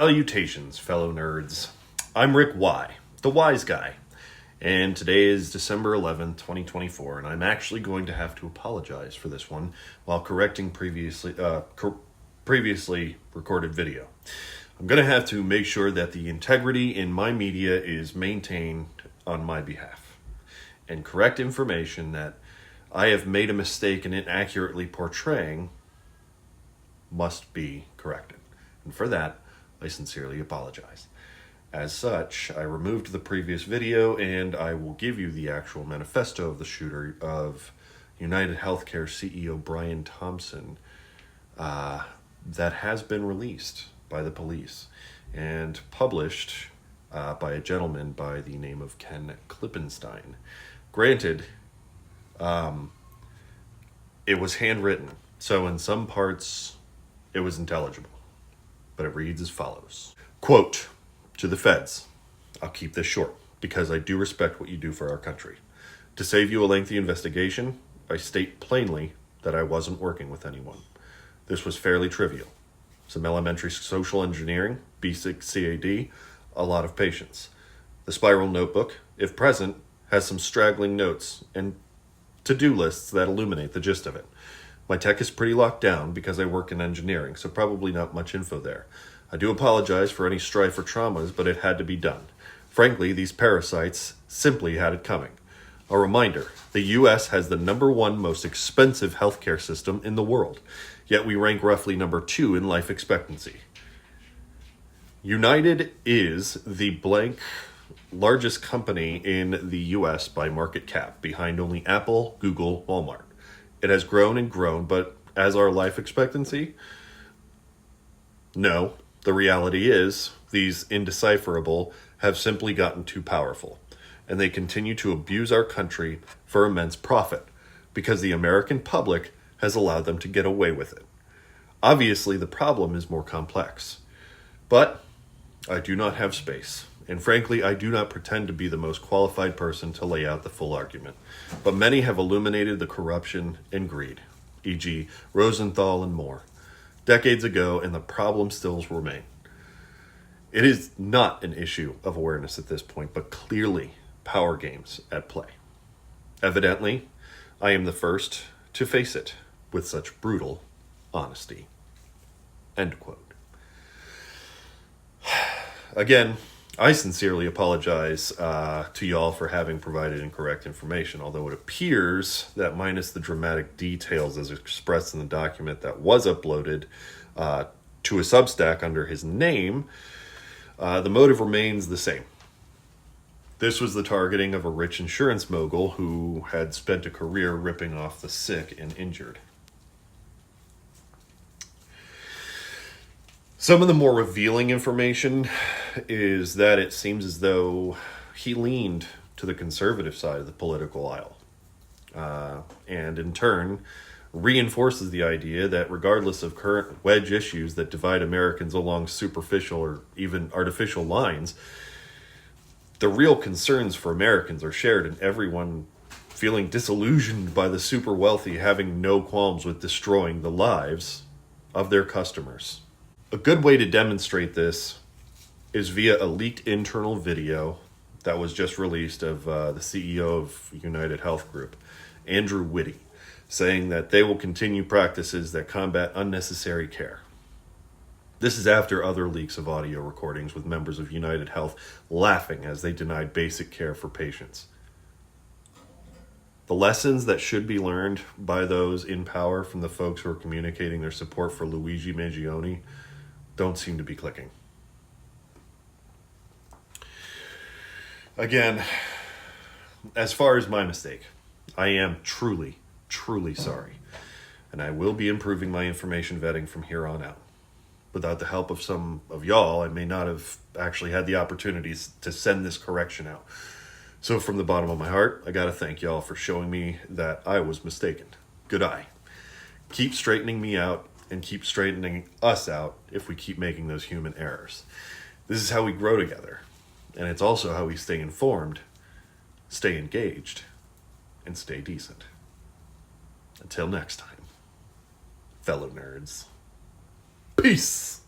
Salutations, fellow nerds. I'm Rick Y, the wise guy, and today is December 11th, 2024, and I'm actually going to have to apologize for this one while correcting previously recorded video. I'm going to have to make sure that the integrity in my media is maintained on my behalf, and correct information that I have made a mistake in inaccurately portraying must be corrected. And for that, I sincerely apologize. As such, I removed the previous video and I will give you the actual manifesto of the shooter of United Healthcare CEO Brian Thompson that has been released by the police and published by a gentleman by the name of Ken Klippenstein. Granted, it was handwritten, so in some parts it was intelligible. But it reads as follows. Quote, to the feds, I'll keep this short because I do respect what you do for our country. To save you a lengthy investigation, I state plainly that I wasn't working with anyone. This was fairly trivial. Some elementary social engineering, basic CAD, a lot of patience. The spiral notebook, if present, has some straggling notes and to-do lists that illuminate the gist of it. My tech is pretty locked down because I work in engineering, so probably not much info there. I do apologize for any strife or traumas, but it had to be done. Frankly, these parasites simply had it coming. A reminder, the US has the #1 most expensive healthcare system in the world, yet we rank roughly #2 in life expectancy. United is the blank largest company in the US by market cap, behind only Apple, Google, Walmart. It has grown and grown, but as our life expectancy? No. The reality is, these indecipherable have simply gotten too powerful, and they continue to abuse our country for immense profit, because the American public has allowed them to get away with it. Obviously, the problem is more complex, but I do not have space. And frankly, I do not pretend to be the most qualified person to lay out the full argument. But many have illuminated the corruption and greed, e.g. Rosenthal and more, decades ago, and the problem still remains. It is not an issue of awareness at this point, but clearly power games at play. Evidently, I am the first to face it with such brutal honesty. End quote. Again, I sincerely apologize to y'all for having provided incorrect information, although it appears that minus the dramatic details as expressed in the document that was uploaded to a Substack under his name, the motive remains the same. This was the targeting of a rich insurance mogul who had spent a career ripping off the sick and injured. Some of the more revealing information is that it seems as though he leaned to the conservative side of the political aisle, and in turn reinforces the idea that regardless of current wedge issues that divide Americans along superficial or even artificial lines, the real concerns for Americans are shared, and everyone feeling disillusioned by the super wealthy having no qualms with destroying the lives of their customers. A good way to demonstrate this is via a leaked internal video that was just released of the CEO of United Health Group, Andrew Whitty, saying that they will continue practices that combat unnecessary care. This is after other leaks of audio recordings with members of United Health laughing as they denied basic care for patients. The lessons that should be learned by those in power from the folks who are communicating their support for Luigi Mangione don't seem to be clicking. Again, as far as my mistake, I am truly, truly sorry, and I will be improving my information vetting from here on out. Without the help of some of y'all, I may not have actually had the opportunities to send this correction out. So from the bottom of my heart, I gotta thank y'all for showing me that I was mistaken. Good eye. Keep straightening me out and keep straightening us out if we keep making those human errors. This is how we grow together. And it's also how we stay informed, stay engaged, and stay decent. Until next time, fellow nerds. Peace!